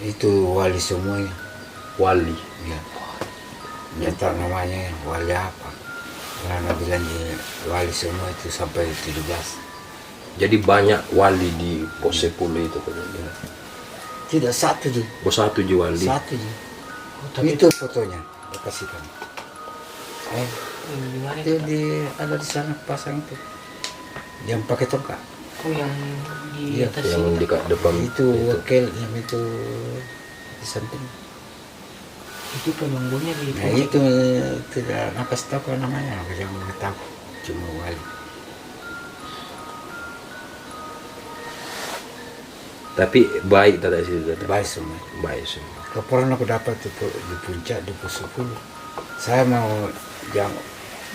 Itu wali semuanya. Wali. Ya. Nggak tahu namanya wali apa. Karena bilang di wali semua itu sampai 17. Jadi banyak wali di pos 10 itu kan. Tidak satu ji. Oh, satu ji wali. Satu ji. Tapi Itu fotonya. Saya kasihkan. gimana Itu itu? ada di sana pasang itu. Yang pakai tongkat. Oh, yang di Iya, atas Yang ini. di depan Itu wakil yang itu di samping. Itu penunggunya di Nah itu tidak nakas tahu kan namanya, yang tahu cuma wali. Tapi baik tadi situ tata. Baik semua. Baik semua. Laporan aku dapat itu di puncak di pos 10. Saya mau yang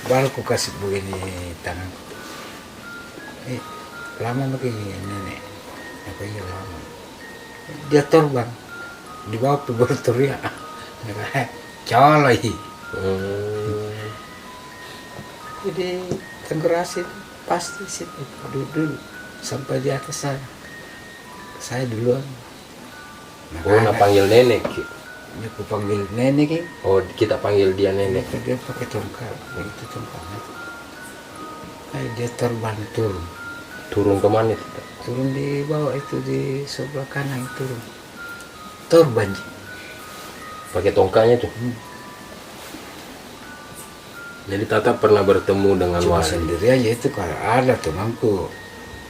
baru aku kasih begini tangan. Lama begini nenek. Apa iya lama. Dia terbang di bawah tuh baru teriak. Coloi. Jadi Tenggerasi pasti situ dulu sampai di atas sana. Saya duluan. Oh, nak panggil nenek. Ki. Ini aku panggil nenek kan. Oh, kita panggil dia nenek. Dia pakai tongkat, begitu tongkatnya. Dia terbang turun. Turun ke mana itu? Turun di bawah itu di sebelah kanan turun. Terbang. Pakai tongkatnya tuh. Jadi Tata pernah bertemu dengan Cuma wali. sendiri aja itu kalau ada temanku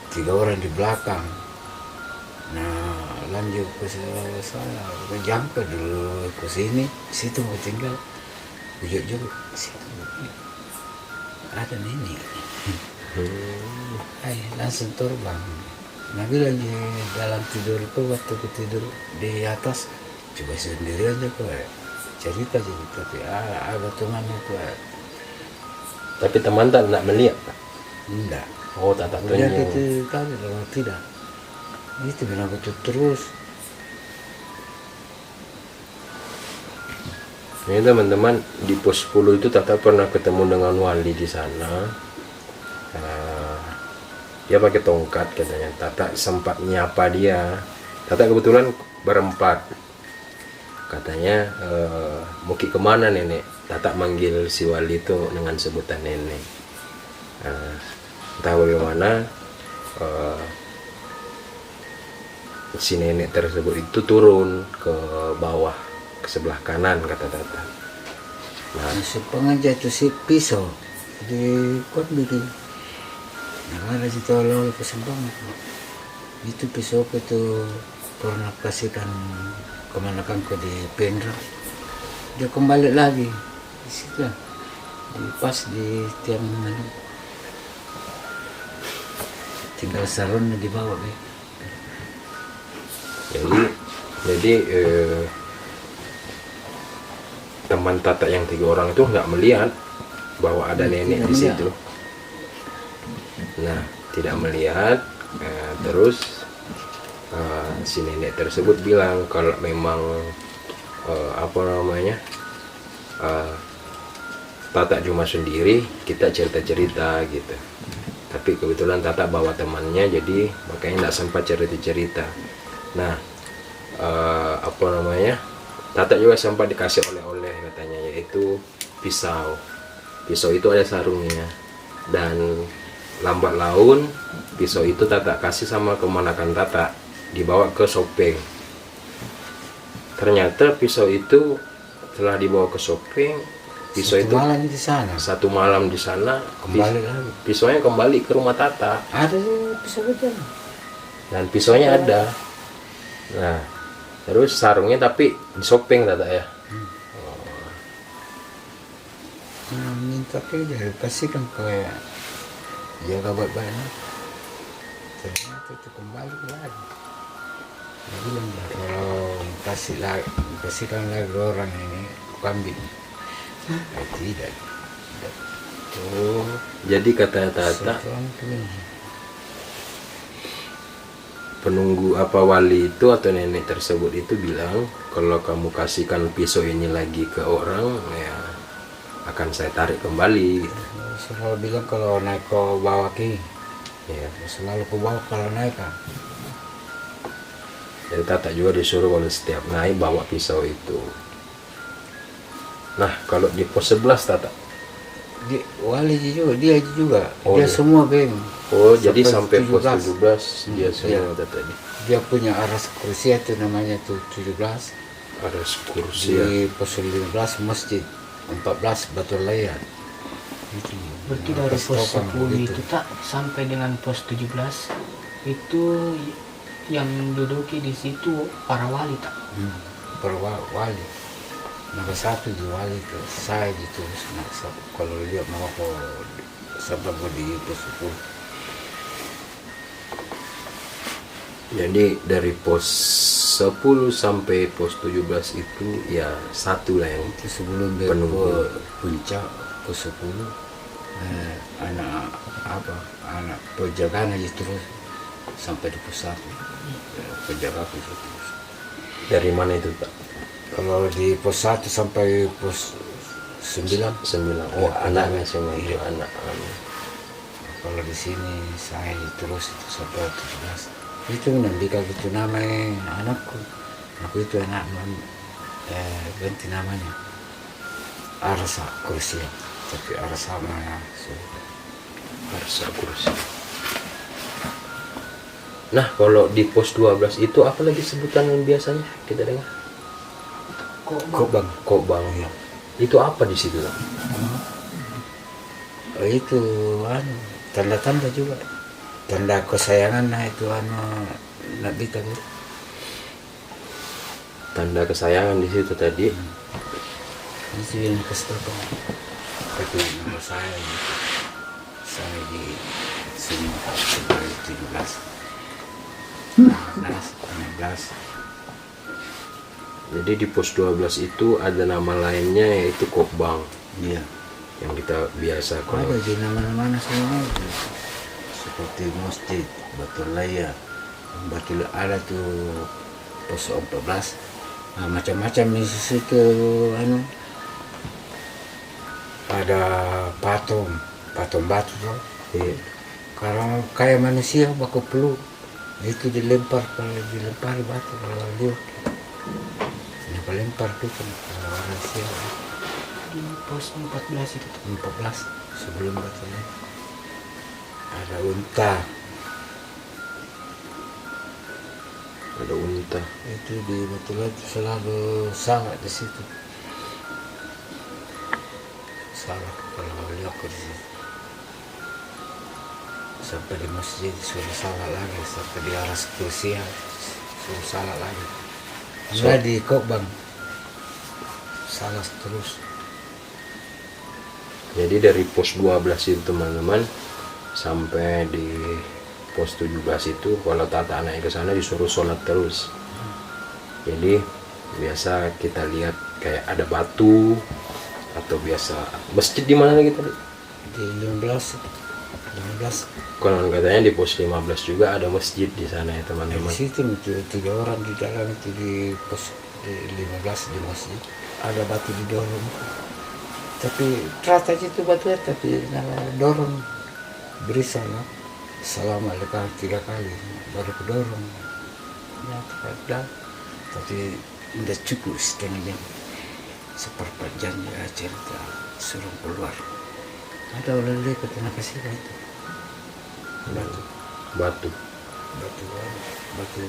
3 orang di belakang. Nah lanjut ke sana, ke jangka dulu ke sini, situ mau tinggal. Ujung juga situ. Ada nenek. Langsung terbang. Nah bilang di dalam tidur itu waktu aku tidur di atas, coba sendiri aja kok cerita jadi tapi ada teman itu Tapi teman tak nak melihat. enggak. Oh, Tata Lihat tunjuk. itu tadi kalau tidak. Itu bilang betul terus. Ini teman-teman di pos 10 itu Tata pernah ketemu dengan wali di sana. Dia pakai tongkat katanya. Tata sempat nyapa dia. Tata kebetulan berempat. Katanya Muki kemana nenek? Tata manggil si wali itu dengan sebutan nenek. Entah bagaimana si nenek tersebut itu turun ke bawah ke sebelah kanan kata Tata. Nah, Si pengajar itu si pisau di kot bikin. Nah ada situ lalu kesembangan. Itu pisau itu pernah kasihkan kemanakan ke di Pendra. Dia kembali lagi di situ lah. Di pas di tiang mana. Tinggal sarunnya di bawah ya. jadi teman Tata yang 3 orang itu nggak melihat bahwa ada nenek di situ. Nah, tidak melihat. Terus si nenek tersebut bilang kalau memang apa namanya Tata cuma sendiri, kita cerita-cerita gitu. Tapi kebetulan Tata bawa temannya, jadi makanya nggak sempat cerita-cerita. Nah, apa namanya? Tata juga sempat dikasih oleh-oleh katanya, yaitu pisau. Pisau itu ada sarungnya. Dan lambat laun pisau itu Tata kasih sama kemanakan Tata, dibawa ke Sopeng. Ternyata pisau itu setelah dibawa ke Sopeng, pisau itu malam di sana. satu malam di sana Kembali lagi. pisaunya kembali ke rumah Tata. Ada pisau betul. Dan pisaunya ada. Nah, terus sarungnya tapi di Sopeng Tata ya. Nah, minta ke dia kasihkan ke jaga baik-baik. Ternyata itu kembali lagi. Dia bilang kalau kasihkan lagi orang ini kambing. Tidak. Oh, jadi kata Tata penunggu apa wali itu atau nenek tersebut itu bilang kalau kamu kasihkan pisau ini lagi ke orang ya akan saya tarik kembali. Selalu bilang kalau naik ke bawah ki, Ya. selalu ke bawah kalau naik kan. Jadi Tata juga disuruh kalau setiap naik bawa pisau itu. Nah kalau di pos 11 Tata, Wali juga, dia juga. Oh, Dia iya. semua geng. oh jadi sampai pos 17. 17 dia Iya. semua Tata ini. Dia punya aras kursi itu namanya tuh 17. Ada kursi ya. Di pos 15 masjid, 14 Batu Layar. Itu. Berarti Nah, dari pas pos topang 10 gitu. itu tak sampai dengan pos 17 itu yang duduki di situ para wali tak. Wali. Nomor 1 di wali ke saya gitu. Kalau lihat mau ke sebab di pos 10. Jadi dari pos 10 sampai pos 17 itu ya satu lah yang Itu sebelum dia Penunggu. ke puncak pos 10. Anak penjagaan aja terus sampai di pos 1. Penjaga pos 1. dari mana itu Pak? Kalau di pos 1 sampai pos 9. 9. Oh Ya, anaknya semua itu iya. anak. Kalau di sini saya terus itu sampai 17. Itu Nandika gitu namanya anakku. Aku itu anak ganti namanya. Arsa kursi. Tapi Arsa mana? Harus kursi. Nah kalau di pos 12 itu apa lagi sebutan yang biasanya kita dengar? Kobang. Kobang. Iya. Itu apa di situ Pak? Itu tanda-tanda juga. Tanda kesayangan nah itu Nabi tadi. Tanda kesayangan di situ tadi. Itu yang kasih tahu. Itu nama saya. Saya di sini 17. 16. Jadi di pos 12 itu ada nama lainnya yaitu Kobang Iya. yang kita biasa kalau Ada di mana-mana semua. Seperti masjid, Batu Layar, ada tuh pos 14. Nah, macam-macam di situ ada patung batu tuh. iya, Kalau kayak manusia baku peluk itu dilempar batu kalau dia lempar tuh kan kalau manusia Di pos 14 itu tak. 14 sebelum batunya ada unta ada unta. itu di Batu Layar itu selalu salah di situ salah kalau lihat ke di situ sampai di masjid suruh salah lagi sampai di aras kursi suruh salah lagi nggak di Kobang salah terus. Jadi dari pos 12 itu teman-teman sampai di pos 17 itu kalau Tata naik ke sana disuruh sholat terus. Jadi biasa kita lihat kayak ada batu atau biasa masjid di mana lagi tadi? Di 15 Konon katanya di pos 15 juga ada masjid di sana ya di teman-teman. situ itu 3 orang di dalam itu di pos di 15 di masjid ada batu di dorong tapi rata itu batunya tapi dorong beri salam assalamualaikum 3 kali baru kedorong ya tidak tapi tidak cukup setengah jam seperempat jam ya cerita suruh keluar ada oleh-oleh ke tanah kasih itu Batu. batu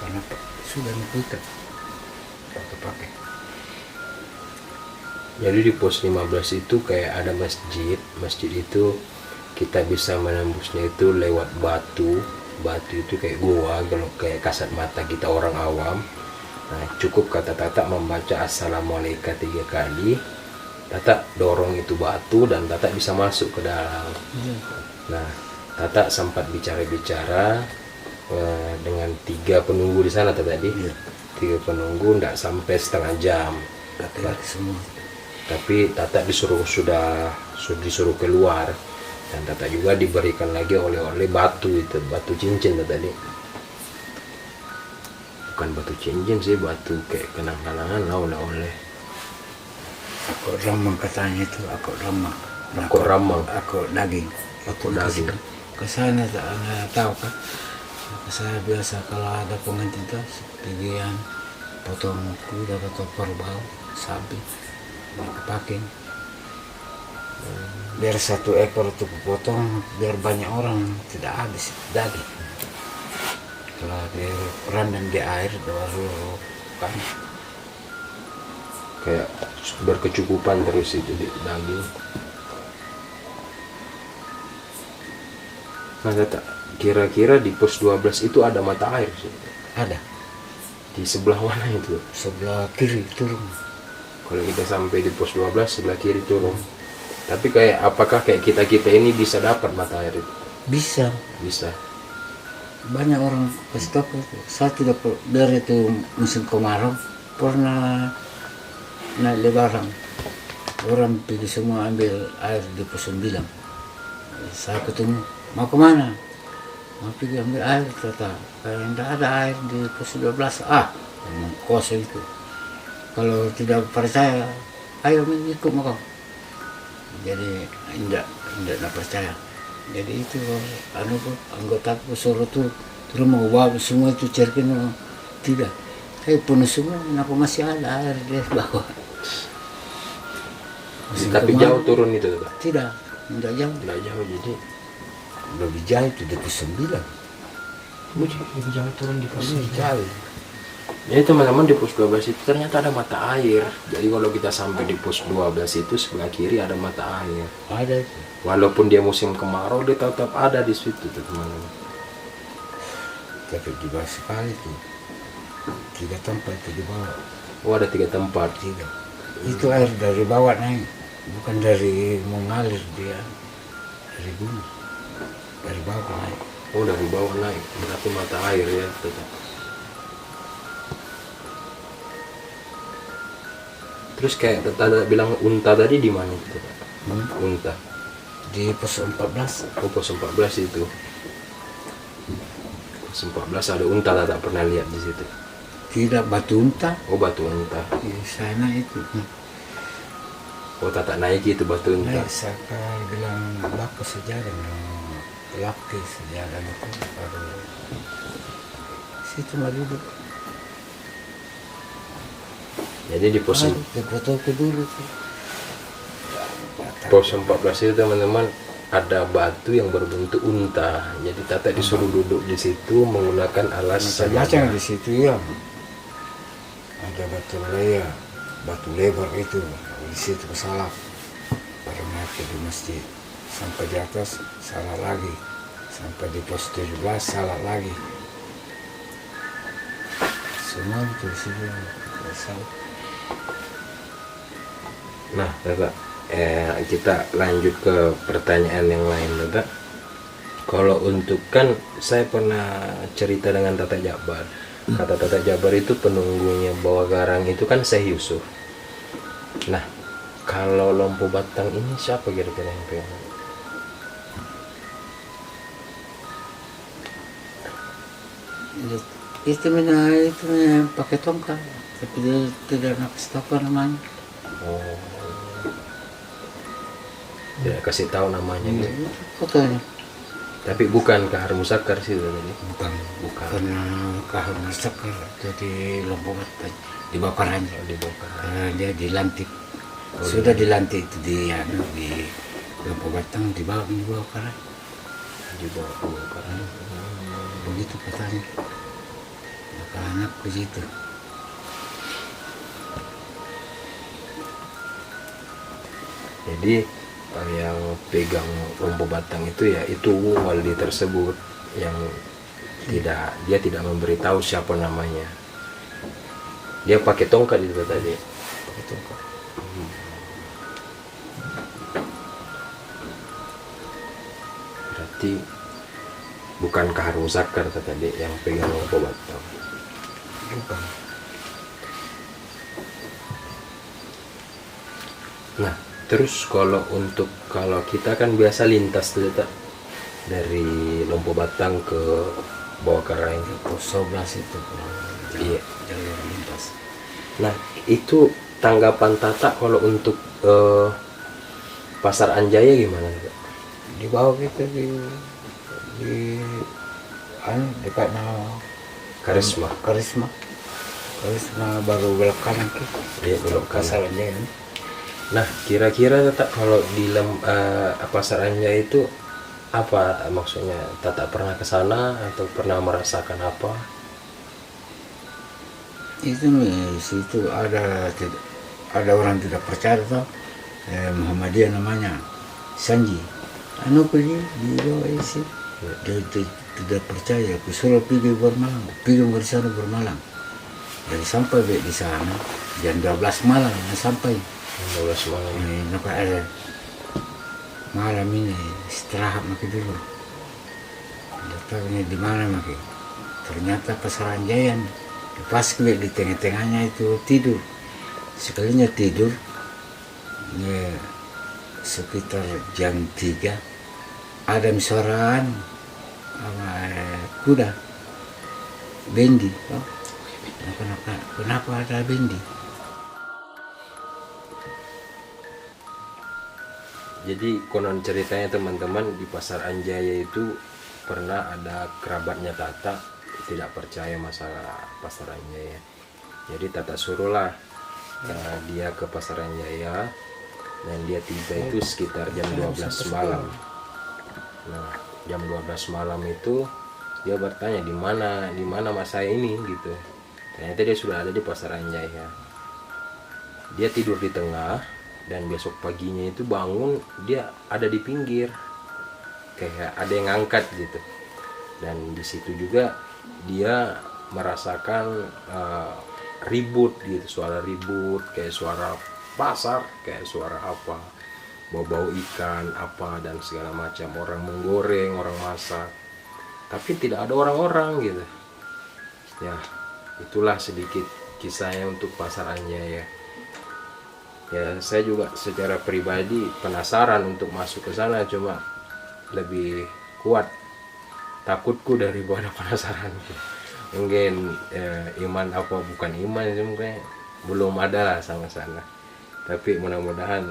karena sudah kita batu pakai. Jadi di pos 15 itu kayak ada masjid. Masjid itu kita bisa menembusnya itu lewat batu. Batu itu kayak gua kalau kayak kasat mata kita orang awam. Nah, cukup kata Tata membaca assalamualaikum 3 kali. Tata dorong itu batu dan Tata bisa masuk ke dalam. Nah, Tata sempat bicara-bicara dengan 3 penunggu di sana tadi. 3 penunggu tidak sampai setengah jam. Laki-laki semua. Tapi Tata sudah disuruh keluar dan Tata juga diberikan lagi oleh-oleh batu itu, batu cincin tadi. Bukan batu cincin sih, batu kayak kenang-kenangan lah oleh-oleh. Aku ramang katanya itu, aku ramang. Aku ramang. Aku daging. Aku daging. Ke sana tak tahu kan. Saya biasa kalau ada pengantin tuh bagian potong kuda atau kerbau sapi dipakai biar 1 ekor itu potong biar banyak orang tidak habis daging. Kalau di rendam di air baru kan kayak berkecukupan terus itu di daging. Nah Tata, kira-kira di pos 12 itu ada mata air sih? ada Di sebelah mana itu? sebelah kiri turun. Kalau kita sampai di pos 12 sebelah kiri turun. Tapi kayak apakah kayak kita ini bisa dapat mata air itu? Bisa Bisa. banyak orang kasih tahu itu. Saya tidak dari itu musim kemarau pernah naik lebaran orang pergi semua ambil air di pos 9. Saya ketemu mau kemana, mau pergi ambil air, kata kayak tidak ada air di pos 12. Memang kosong itu. Kalau tidak percaya ayo ikut mau. Jadi tidak percaya. Jadi itu anggota suruh tuh terus mau bawa semua itu cerkin tidak. Tapi penuh semua, kenapa masih ada air di bawah? Musim Tapi kemarin jauh turun itu Tata? tidak jauh. Tidak jauh jadi. Lebih jauh itu di pos 9. Lebih jauh turun di pos Lebih jauh. Jadi teman-teman di pos 12 itu ternyata ada mata air. Jadi kalau kita sampai di pos 12 itu sebelah kiri ada mata air. Ada itu. Walaupun dia musim kemarau dia tetap ada di situ tuh teman-teman. Tapi di bawah sekali tuh. 3 tempat itu di bawah. Oh ada 3 tempat. 3. Itu air dari bawah naik. Bukan dari mengalir dia. Dari gunung. Dari bawah naik. Oh dari bawah naik. Berarti mata air ya tetap. Terus kayak Tata bilang unta tadi di mana itu? Unta. Di pos 14. Oh pos 14 itu. Pos 14 ada unta tak pernah lihat di situ. Tidak batu unta. Oh batu unta. Di sana itu. Oh tak naiki itu batu unta. Nah, saya bilang bapak sejarah laki sejarah itu baru situ mah duduk. Jadi di pos foto ke dulu tuh. pos 14 itu teman-teman ada batu yang berbentuk unta. Jadi Tata disuruh duduk di situ menggunakan alas Macam-macam sajadah. di situ ya. Ada batu leya, batu lebar itu di situ salah. Baru naik di masjid sampai di atas salah lagi, sampai di pos 17 salah lagi. Semua itu di situ salah. Nah Tata, kita lanjut ke pertanyaan yang lain Tata. Kalau untuk kan saya pernah cerita dengan Tata Jabar. Kata Tata Jabar itu penunggunya Bawah Garang itu kan Syekh Yusuf. Nah kalau Lompo Batang ini siapa kira-kira yang pegang? Itu pakai tongkat, tapi dia tidak nak kasih tahu namanya. Oh, tidak kasih tahu namanya gitu. Fotonya Tapi bukan Kahar Musakar sih tadi. bukan karena kahar masakar itu di Lombok dibakar aja. Dibongkar. Karena dia dilantik, sudah dilantik itu di Lombok Batang dibakar. Dibongkar. Begitu katanya. Bakal anak begitu. Jadi yang pegang Lompo Batang itu ya itu wali tersebut yang dia tidak memberitahu siapa namanya. Dia pakai tongkat itu tadi. Pakai tongkat. Berarti bukan Kahar Musakar tadi yang pegang Lompo Batang. Bukan. Nah, terus kalau kita kan biasa lintas tuh tak dari Lompo Batang ke Bawah Garang. Pos 11 itu. Iya. Jalur lintas. Nah, itu tanggapan Tata kalau untuk Pasar Anjaya gimana? Kak? Di bawah kita di dekat nama Karisma. Karisma baru belok kanan ke Iya, belok kanan. Pasar Anjay ini. Nah, kira-kira Tata kalau di Pasar Anjay itu apa maksudnya? Tata pernah ke sana atau pernah merasakan apa? Itu nih, situ ada orang tidak percaya tuh, Muhammadiyah namanya Sanji. Pergi di bawah isi, dia tidak percaya. Aku suruh pergi bersana bermalam. Jadi sampai di sana jam 12 malam sampai. 12 malam. Nampak ada malam ini istirahat maki dulu. Datangnya di mana maki? Ternyata Pasar Anjayan. Pas di tengah-tengahnya itu tidur. Sekalinya tidur, sekitar jam 3 ada suaraan kuda bendi. Kenapa ada bendi? Jadi konon ceritanya teman-teman di Pasar Anjaya itu pernah ada kerabatnya Tata tidak percaya masalah Pasar Anjaya. Jadi Tata suruhlah dia ke Pasar Anjaya dan dia tiba itu sekitar jam 12 malam. Nah, jam 12 malam itu dia bertanya di mana mas saya ini gitu. Ternyata dia sudah ada di Pasar Anjaya. Dia tidur di tengah dan besok paginya itu bangun dia ada di pinggir. Kayak ada yang ngangkat gitu. Dan di situ juga dia merasakan ribut gitu, suara ribut kayak suara pasar, kayak suara apa, bau-bau ikan apa dan segala macam, orang menggoreng, orang masak, tapi tidak ada orang-orang gitu ya. Itulah sedikit kisahnya untuk Pasar Anjaya ya. Saya juga secara pribadi penasaran untuk masuk ke sana, cuma lebih kuat takutku daripada penasaran. Mungkin iman apa bukan iman sih, mungkin belum ada lah sama sana, tapi mudah-mudahan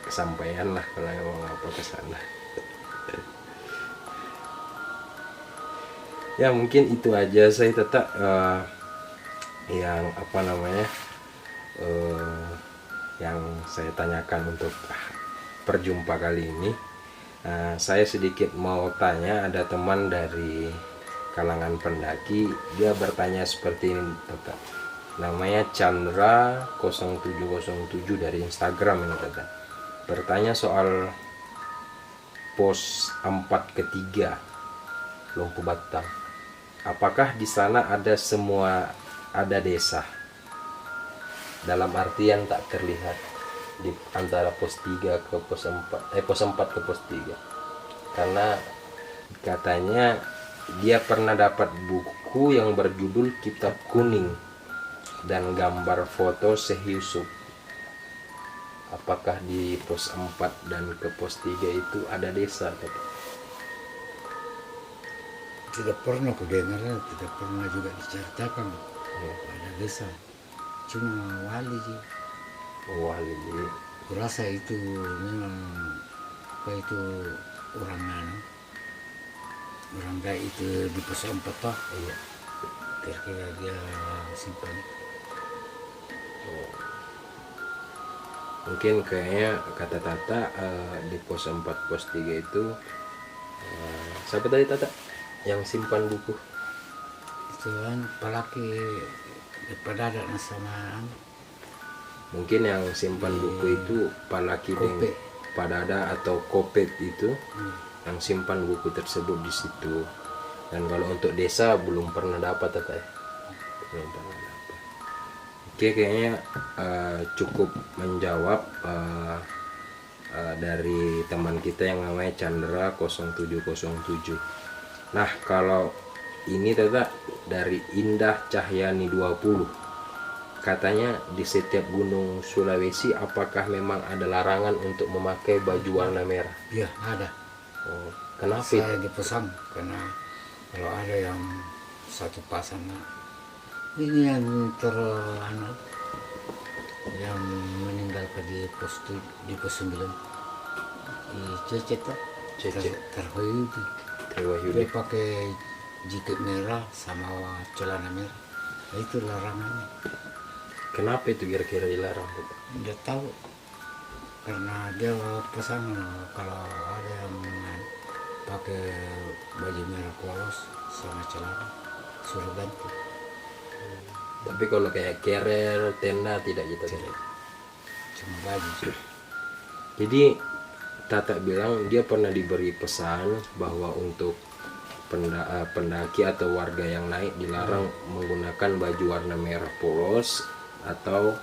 kesampaian lah kalau mau apa ke sana. Ya mungkin itu aja saya tetap yang apa namanya yang saya tanyakan untuk perjumpa kali ini. Saya sedikit mau tanya, ada teman dari kalangan pendaki, dia bertanya seperti ini tetap. Namanya Chandra 0707 dari Instagram ini tetap. Bertanya soal pos 4 ketiga Lompu Batang. Apakah di sana ada desa? Dalam artian tak terlihat di antara pos 3 ke pos 4, pos 4 ke pos 3. Karena katanya dia pernah dapat buku yang berjudul Kitab Kuning dan gambar foto Syekh Yusuf. Apakah di pos 4 dan ke pos 3 itu ada desa? Tidak pernah kudengar, tidak pernah juga diceritakan ada desa. Cuma wali sih. Wali. Kurasa itu memang apa itu orang baik itu di pos 4 toh. Iya. Kira-kira dia simpan. Mungkin kayaknya kata Tata di pos 4 pos 3 itu siapa tadi Tata yang simpan buku? Itu kan pelaki daripada ada sama mungkin yang simpan buku itu palaki Kopet. Padada atau Kopet itu yang simpan buku tersebut di situ. Dan kalau untuk desa belum pernah dapat Tata ya. Belum pernah dapat. Oke, kayaknya cukup menjawab dari teman kita yang namanya Chandra 0707. Nah, kalau ini Tata dari Indah Cahyani 20. Katanya di setiap gunung Sulawesi apakah memang ada larangan untuk memakai baju warna merah? Iya, ada. Oh, kenapa? Saya dipesan karena kalau ada yang satu pasang ini yang yang meninggal di pos 9 di Cecet Cecet. Terwayudi. Terwayudi. Dia pakai jaket merah sama celana merah. Nah, itu larangannya. Kenapa itu kira-kira dilarang? Nggak tahu, karena dia pesan kalau ada yang pakai baju merah polos sama celana suruh ganti. Tapi kalau kayak carrier, tenda tidak gitu. Cuma baju. Jadi Tata bilang dia pernah diberi pesan bahwa untuk pendaki atau warga yang naik dilarang menggunakan baju warna merah polos atau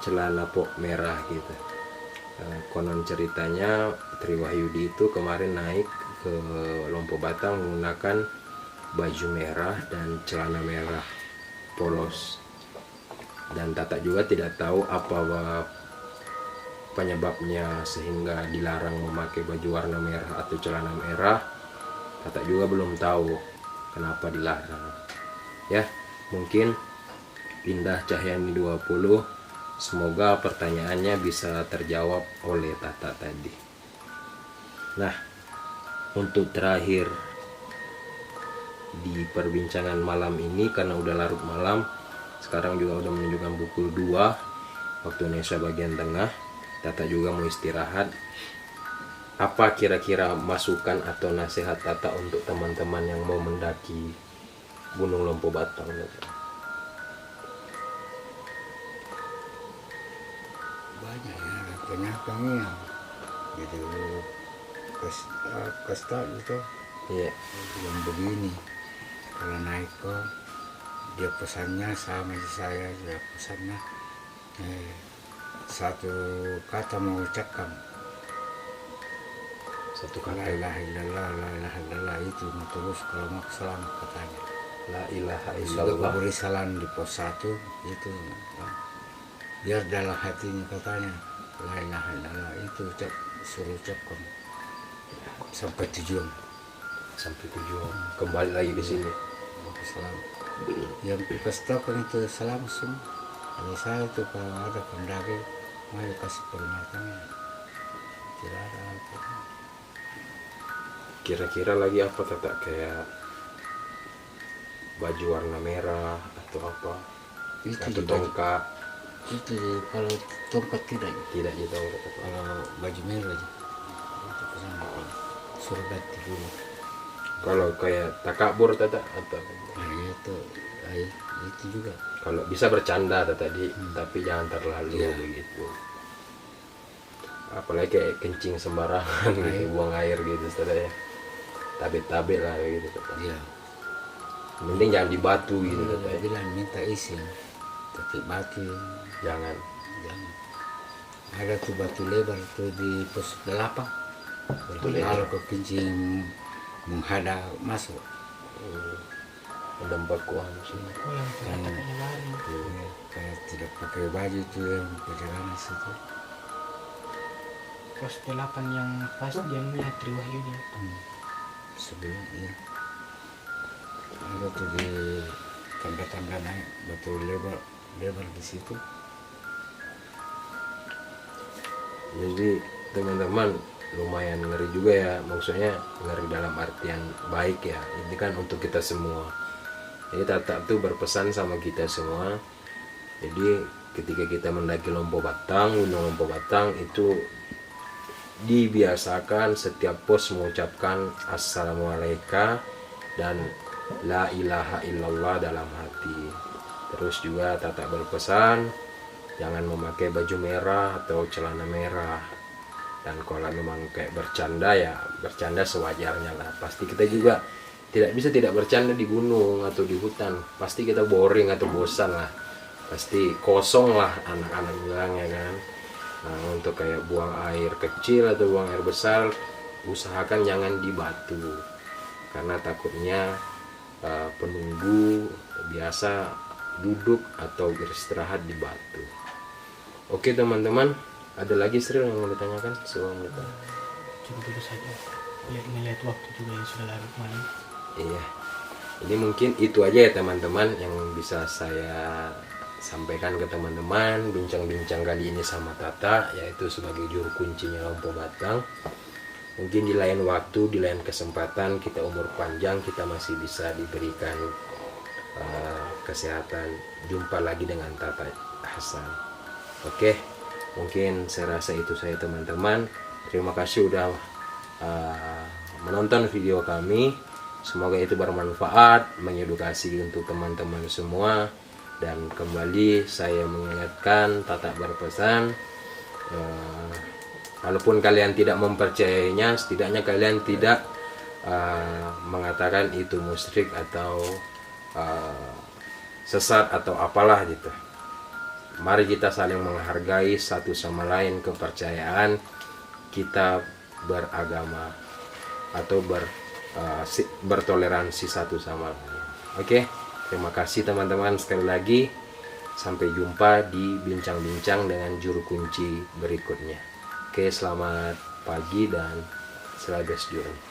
celana merah gitu. Konon ceritanya Triwahyudi itu kemarin naik ke Lompo Batang menggunakan baju merah dan celana merah polos, dan Tata juga tidak tahu apa penyebabnya sehingga dilarang memakai baju warna merah atau celana merah. Tata juga belum tahu kenapa dilarang. Ya, mungkin Indah Cahyani 20, semoga pertanyaannya bisa terjawab oleh Tata tadi. Nah, untuk terakhir di perbincangan malam ini, karena udah larut malam, sekarang juga udah menunjukkan pukul 2 waktu Indonesia bagian tengah, Tata juga mau istirahat. Apa kira-kira masukan atau nasihat Tata untuk teman-teman yang mau mendaki Gunung Lompo Batang? Banyak ya penyakitnya gitu, kasta gitu. Iya. Yang begini, kalau naik kok dia pesannya sama saya, dia pesannya satu kata mau ucapkan, Satu la kata, ilaha illallah, la ilaha illallah, itu terus kalau mau selamat katanya. la ilaha Sudah illallah. beri salam di pos 1 itu, biar dalam hatinya katanya la ilaha illallah itu suruh ucapkan sampai tujuan. Sampai tujuan kembali lagi ke sini. Salam. Yang dikasihkan itu salam semua. Kalau saya itu kalau ada pendaki mau kasih peringatan, tidak ada apa. Kira-kira lagi apa Tata, kayak baju warna merah atau apa, Itu atau di baju, tongkat? itu kalau tongkat tidak, Tidak di tongkat. kalau baju merah aja. Itu kesana suruh ganti dulu. Kalau kayak takabur Tata atau Nah itu juga. kalau bisa bercanda tadi, tapi jangan terlalu Iya. begitu. Apalagi kayak kencing sembarangan gitu, buang air gitu Tata ya. Tabe-tabe lah gitu Tata. Iya. Mending jangan di batu gitu Tata ya. Bilang minta izin, tapi batu Jangan. jangan. Ada tuh batu lebar tuh di pos 8. Kalau kau kencing menghadap masuk, Ada bekuan sih. Oh, yang penyampainya baru. kayak tidak pakai baju itu yang perjalanan situ. Pos 8 yang pas dia melihat Triwahyudi. Sebelum iya. Ada tuh di tangga-tangga naik batu lebar di situ. Jadi teman-teman lumayan ngeri juga ya, maksudnya ngeri dalam artian baik ya, ini kan untuk kita semua. Jadi Tata tuh berpesan sama kita semua, jadi ketika kita mendaki Lompo Batang, Gunung Lompo Batang itu dibiasakan setiap pos mengucapkan assalamualaikum dan la ilaha illallah dalam hati. Terus juga Tata berpesan jangan memakai baju merah atau celana merah, dan kalau memang kayak bercanda ya bercanda sewajarnya lah. Pasti kita juga tidak bisa tidak bercanda di gunung atau di hutan, pasti kita boring atau bosan lah, pasti kosong lah anak-anak bilang ya kan. Nah, untuk kayak buang air kecil atau buang air besar usahakan jangan di batu, karena takutnya penunggu biasa duduk atau beristirahat di batu. Oke teman-teman, ada lagi Sri yang mau ditanyakan sebelum kita? Cukup itu saja. Melihat waktu juga yang sudah larut malam. Iya, ini mungkin itu aja ya teman-teman yang bisa saya sampaikan ke teman-teman. Bincang-bincang kali ini sama Tata, yaitu sebagai juru kuncinya Lompo Batang. Mungkin di lain waktu, di lain kesempatan, kita umur panjang, kita masih bisa diberikan kesehatan. Jumpa lagi dengan Tata Hasan. Oke, mungkin saya rasa itu saya teman-teman. Terima kasih udah menonton video kami. Semoga itu bermanfaat, mengedukasi untuk teman-teman semua. Dan kembali saya mengingatkan, Tata berpesan, walaupun kalian tidak mempercayainya, setidaknya kalian tidak mengatakan itu musyrik atau sesat atau apalah gitu. Mari kita saling menghargai satu sama lain kepercayaan kita beragama atau bertoleransi satu sama lain. Oke, terima kasih teman-teman sekali lagi. Sampai jumpa di bincang-bincang dengan juru kunci berikutnya. Oke, selamat pagi dan selamat journey.